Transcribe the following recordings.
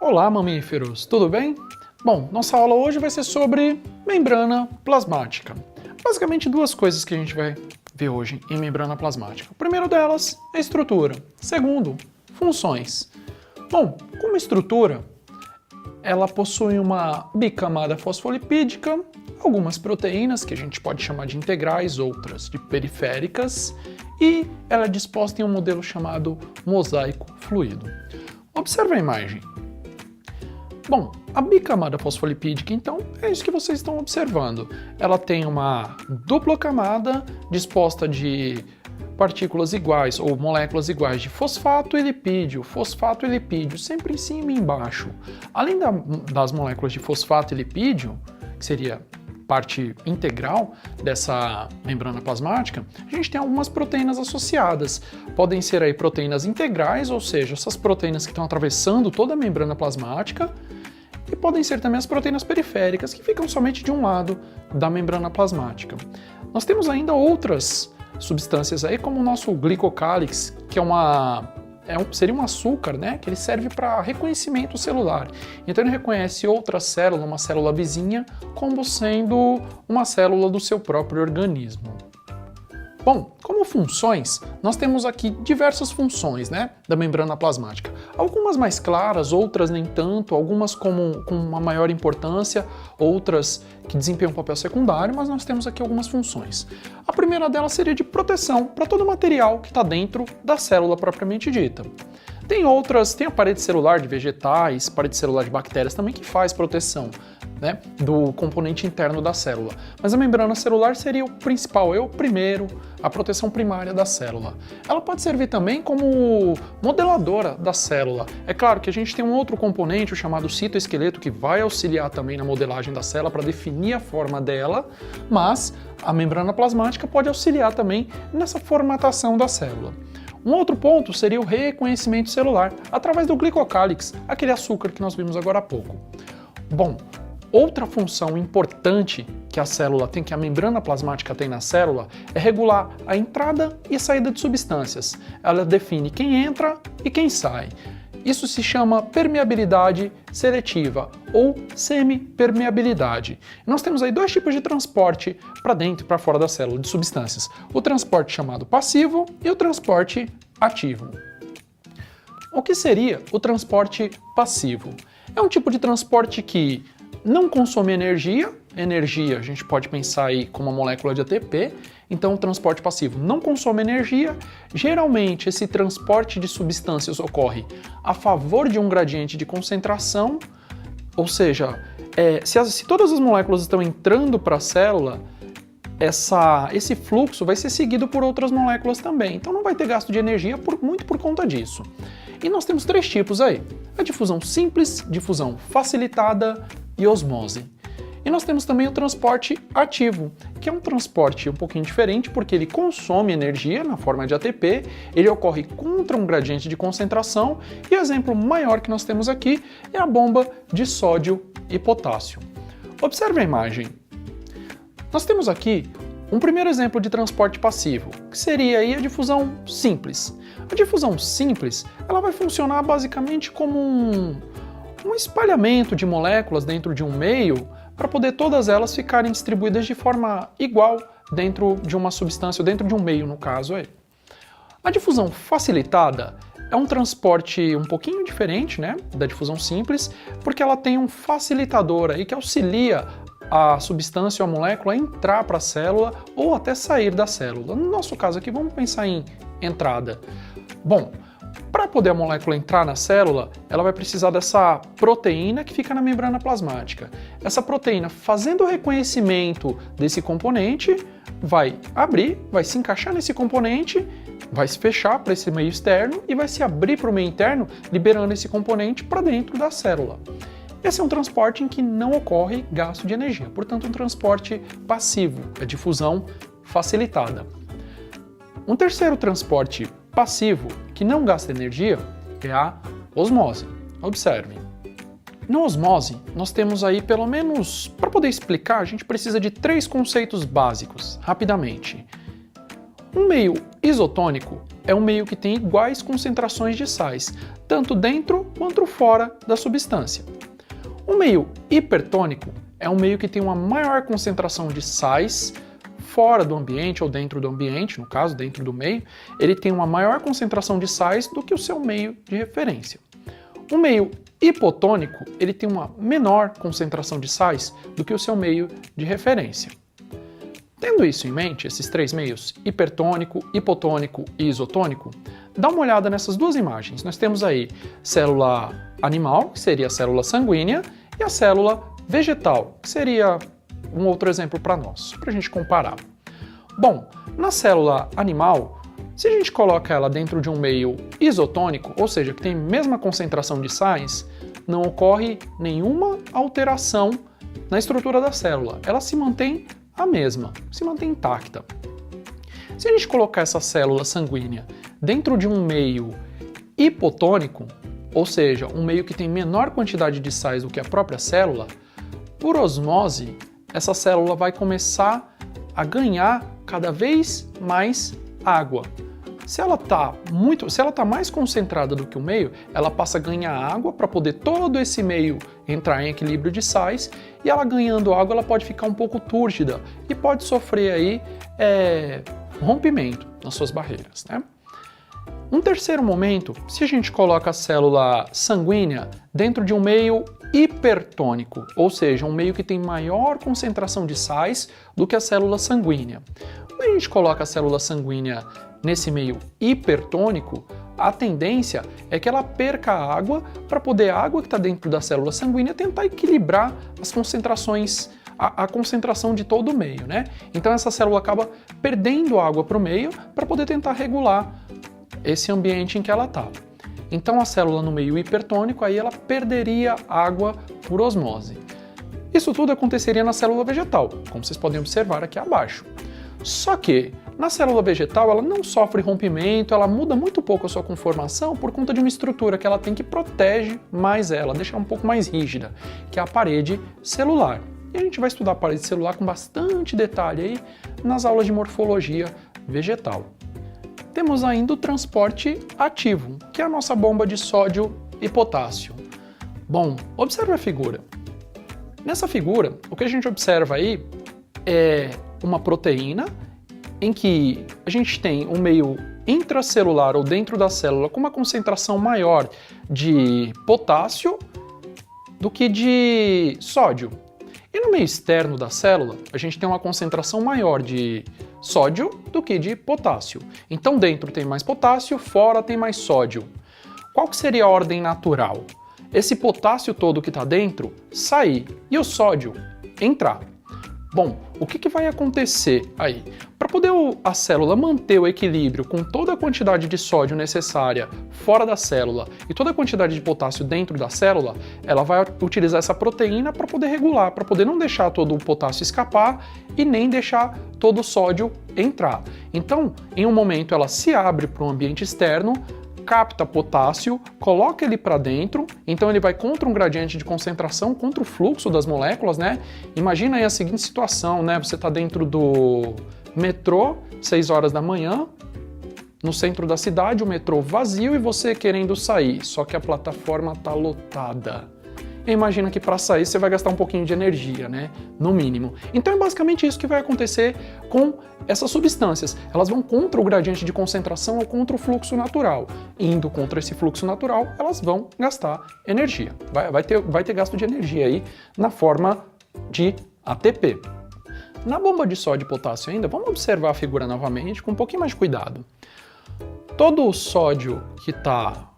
Olá, mamíferos, tudo bem? Bom, nossa aula hoje vai ser sobre membrana plasmática. Basicamente duas coisas que a gente vai ver hoje em membrana plasmática. O primeiro delas é estrutura. Segundo, funções. Bom, como estrutura, ela possui uma bicamada fosfolipídica, algumas proteínas que a gente pode chamar de integrais, outras de periféricas, e ela é disposta em um modelo chamado mosaico fluido. Observe a imagem. Bom, a bicamada fosfolipídica, então, é isso que vocês estão observando. Ela tem uma dupla camada disposta de partículas iguais ou moléculas iguais de fosfato e lipídio, sempre em cima e embaixo. Além das moléculas de fosfato e lipídio, que seria parte integral dessa membrana plasmática, a gente tem algumas proteínas associadas. Podem ser aí proteínas integrais, ou seja, essas proteínas que estão atravessando toda a membrana plasmática, e podem ser também as proteínas periféricas, que ficam somente de um lado da membrana plasmática. Nós temos ainda outras substâncias aí, como o nosso glicocálix, que seria um açúcar, né, que ele serve para reconhecimento celular. Então ele reconhece outra célula, uma célula vizinha, como sendo uma célula do seu próprio organismo. Bom, como funções, nós temos aqui diversas funções, né, da membrana plasmática. Algumas mais claras, outras nem tanto, algumas com uma maior importância, outras que desempenham um papel secundário, mas nós temos aqui algumas funções. A primeira delas seria de proteção para todo o material que está dentro da célula propriamente dita. Tem outras, tem a parede celular de vegetais, parede celular de bactérias também, que faz proteção, né, do componente interno da célula. Mas a membrana celular seria o principal, a proteção primária da célula. Ela pode servir também como modeladora da célula. É claro que a gente tem um outro componente, o chamado citoesqueleto, que vai auxiliar também na modelagem da célula para definir a forma dela, mas a membrana plasmática pode auxiliar também nessa formatação da célula. Um outro ponto seria o reconhecimento celular, através do glicocálix, aquele açúcar que nós vimos agora há pouco. Bom, outra função importante que a célula tem, que a membrana plasmática tem na célula, é regular a entrada e saída de substâncias. Ela define quem entra e quem sai. Isso se chama permeabilidade seletiva ou semipermeabilidade. Nós temos aí dois tipos de transporte para dentro e para fora da célula de substâncias. O transporte chamado passivo e o transporte ativo. O que seria o transporte passivo? É um tipo de transporte que não consome energia. Energia a gente pode pensar aí como uma molécula de ATP, então o transporte passivo não consome energia. Geralmente esse transporte de substâncias ocorre a favor de um gradiente de concentração, ou seja, se todas as moléculas estão entrando para a célula, esse fluxo vai ser seguido por outras moléculas também, então não vai ter gasto de energia muito por conta disso. E nós temos três tipos aí: a difusão simples, difusão facilitada e osmose. E nós temos também o transporte ativo, que é um transporte um pouquinho diferente porque ele consome energia na forma de ATP, ele ocorre contra um gradiente de concentração, e o exemplo maior que nós temos aqui é a bomba de sódio e potássio. Observe a imagem. Nós temos aqui um primeiro exemplo de transporte passivo, que seria aí a difusão simples. A difusão simples, ela vai funcionar basicamente como um espalhamento de moléculas dentro de um meio, para poder todas elas ficarem distribuídas de forma igual dentro de uma substância, ou dentro de um meio, no caso aí. A difusão facilitada é um transporte um pouquinho diferente, né, da difusão simples, porque ela tem um facilitador aí que auxilia a substância ou a molécula a entrar para a célula ou até sair da célula. No nosso caso aqui, vamos pensar em entrada. Bom, para poder a molécula entrar na célula, ela vai precisar dessa proteína que fica na membrana plasmática. Essa proteína, fazendo o reconhecimento desse componente, vai abrir, vai se encaixar nesse componente, vai se fechar para esse meio externo e vai se abrir para o meio interno, liberando esse componente para dentro da célula. Esse é um transporte em que não ocorre gasto de energia, portanto um transporte passivo, é difusão facilitada. Um terceiro transporte passivo, que não gasta energia, é a osmose. Observe. Na osmose, nós temos aí pelo menos, para poder explicar, a gente precisa de três conceitos básicos, rapidamente. Um meio isotônico é um meio que tem iguais concentrações de sais, tanto dentro quanto fora da substância. O meio hipertônico é um meio que tem uma maior concentração de sais fora do ambiente ou dentro do ambiente, no caso, dentro do meio, ele tem uma maior concentração de sais do que o seu meio de referência. O meio hipotônico, ele tem uma menor concentração de sais do que o seu meio de referência. Tendo isso em mente, esses três meios, hipertônico, hipotônico e isotônico, dá uma olhada nessas duas imagens. Nós temos aí célula animal, que seria a célula sanguínea, e a célula vegetal, que seria um outro exemplo para nós, para a gente comparar. Bom, na célula animal, se a gente coloca ela dentro de um meio isotônico, ou seja, que tem a mesma concentração de sais, não ocorre nenhuma alteração na estrutura da célula. Ela se mantém a mesma, se mantém intacta. Se a gente colocar essa célula sanguínea dentro de um meio hipotônico, ou seja, um meio que tem menor quantidade de sais do que a própria célula, por osmose, essa célula vai começar a ganhar cada vez mais água. Se ela está mais concentrada do que o meio, ela passa a ganhar água para poder todo esse meio entrar em equilíbrio de sais, e ela ganhando água, ela pode ficar um pouco túrgida e pode sofrer aí rompimento nas suas barreiras, né? Um terceiro momento, se a gente coloca a célula sanguínea dentro de um meio hipertônico, ou seja, um meio que tem maior concentração de sais do que a célula sanguínea. Quando a gente coloca a célula sanguínea nesse meio hipertônico, a tendência é que ela perca a água para poder a água que está dentro da célula sanguínea tentar equilibrar as concentrações, a concentração de todo o meio, né? Então essa célula acaba perdendo água para o meio para poder tentar regular esse ambiente em que ela está. Então a célula no meio hipertônico, aí ela perderia água por osmose. Isso tudo aconteceria na célula vegetal, como vocês podem observar aqui abaixo. Só que na célula vegetal ela não sofre rompimento, ela muda muito pouco a sua conformação por conta de uma estrutura que ela tem que protege mais ela, deixa ela um pouco mais rígida, que é a parede celular. E a gente vai estudar a parede celular com bastante detalhe aí nas aulas de morfologia vegetal. Temos ainda o transporte ativo, que é a nossa bomba de sódio e potássio. Bom, observe a figura. Nessa figura, o que a gente observa aí é uma proteína em que a gente tem um meio intracelular ou dentro da célula com uma concentração maior de potássio do que de sódio. E no meio externo da célula, a gente tem uma concentração maior de sódio do que de potássio. Então dentro tem mais potássio, fora tem mais sódio. Qual que seria a ordem natural? Esse potássio todo que está dentro sair e o sódio entrar. Bom, o que vai acontecer aí? Para poder a célula manter o equilíbrio com toda a quantidade de sódio necessária fora da célula e toda a quantidade de potássio dentro da célula, ela vai utilizar essa proteína para poder regular, para poder não deixar todo o potássio escapar e nem deixar todo o sódio entrar. Então, em um momento ela se abre para o ambiente externo, capta potássio, coloca ele para dentro, então ele vai contra um gradiente de concentração, contra o fluxo das moléculas, né? Imagina aí a seguinte situação, né? Você está dentro do metrô, 6 horas da manhã, no centro da cidade, o metrô vazio e você querendo sair, só que a plataforma está lotada. E imagina que para sair você vai gastar um pouquinho de energia, né? No mínimo. Então é basicamente isso que vai acontecer com essas substâncias. Elas vão contra o gradiente de concentração ou contra o fluxo natural. Indo contra esse fluxo natural, elas vão gastar energia. Vai ter gasto de energia aí na forma de ATP. Na bomba de sódio e potássio ainda, vamos observar a figura novamente com um pouquinho mais de cuidado. Todo o sódio que está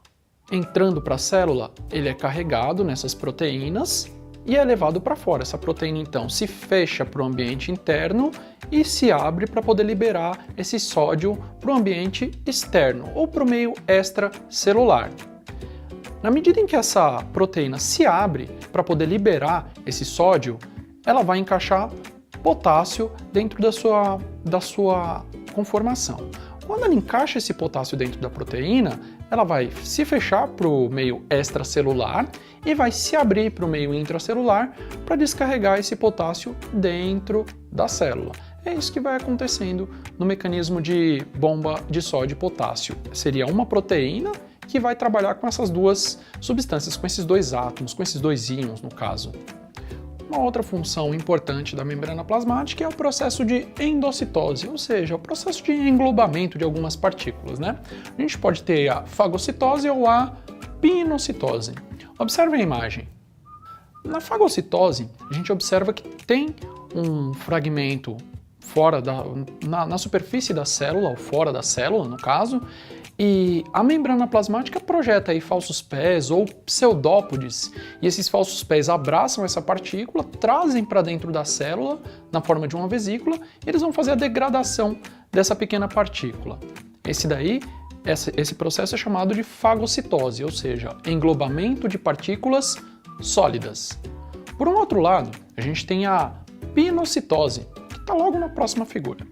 entrando para a célula, ele é carregado nessas proteínas e é levado para fora. Essa proteína, então, se fecha para o ambiente interno e se abre para poder liberar esse sódio para o ambiente externo ou para o meio extracelular. Na medida em que essa proteína se abre para poder liberar esse sódio, ela vai encaixar potássio dentro da sua conformação. Quando ela encaixa esse potássio dentro da proteína, ela vai se fechar para o meio extracelular e vai se abrir para o meio intracelular para descarregar esse potássio dentro da célula. É isso que vai acontecendo no mecanismo de bomba de sódio e potássio. Seria uma proteína que vai trabalhar com essas duas substâncias, com esses dois átomos, com esses dois íons, no caso. Uma outra função importante da membrana plasmática é o processo de endocitose, ou seja, o processo de englobamento de algumas partículas, né? A gente pode ter a fagocitose ou a pinocitose. Observe a imagem. Na fagocitose, a gente observa que tem um fragmento fora na superfície da célula, ou fora da célula, no caso, e a membrana plasmática projeta aí falsos pés ou pseudópodes, e esses falsos pés abraçam essa partícula, trazem para dentro da célula, na forma de uma vesícula, e eles vão fazer a degradação dessa pequena partícula. Esse processo é chamado de fagocitose, ou seja, englobamento de partículas sólidas. Por um outro lado, a gente tem a pinocitose, que está logo na próxima figura.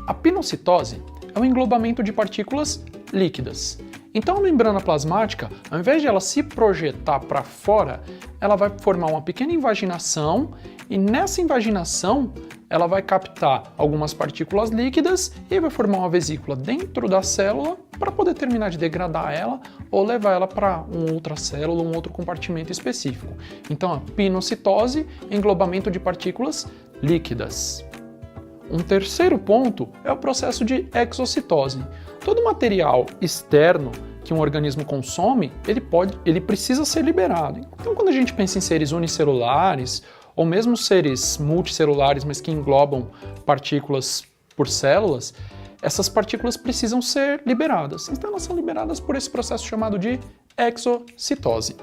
A pinocitose é o englobamento de partículas líquidas. Então a membrana plasmática, ao invés de ela se projetar para fora, ela vai formar uma pequena invaginação e nessa invaginação ela vai captar algumas partículas líquidas e vai formar uma vesícula dentro da célula para poder terminar de degradar ela ou levar ela para uma outra célula, um outro compartimento específico. Então a pinocitose, englobamento de partículas líquidas. Um terceiro ponto é o processo de exocitose. Todo material externo que um organismo consome, ele precisa ser liberado. Então, quando a gente pensa em seres unicelulares, ou mesmo seres multicelulares, mas que englobam partículas por células, essas partículas precisam ser liberadas. Então, elas são liberadas por esse processo chamado de exocitose.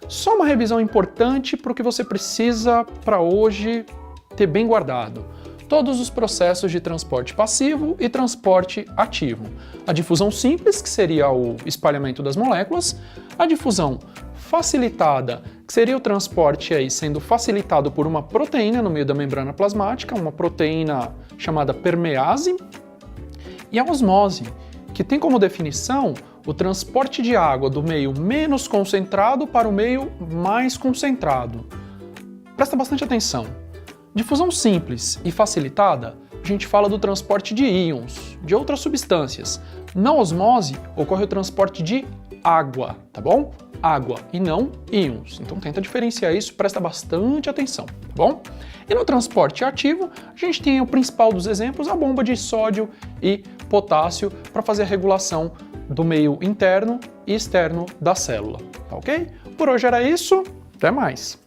Só uma revisão importante para o que você precisa para hoje ter bem guardado. Todos os processos de transporte passivo e transporte ativo. A difusão simples, que seria o espalhamento das moléculas, a difusão facilitada, que seria o transporte aí sendo facilitado por uma proteína no meio da membrana plasmática, uma proteína chamada permease, e a osmose, que tem como definição o transporte de água do meio menos concentrado para o meio mais concentrado. Presta bastante atenção. Difusão simples e facilitada, a gente fala do transporte de íons, de outras substâncias. Na osmose, ocorre o transporte de água, tá bom? Água e não íons. Então tenta diferenciar isso, presta bastante atenção, tá bom? E no transporte ativo, a gente tem o principal dos exemplos, a bomba de sódio e potássio para fazer a regulação do meio interno e externo da célula, tá ok? Por hoje era isso, até mais!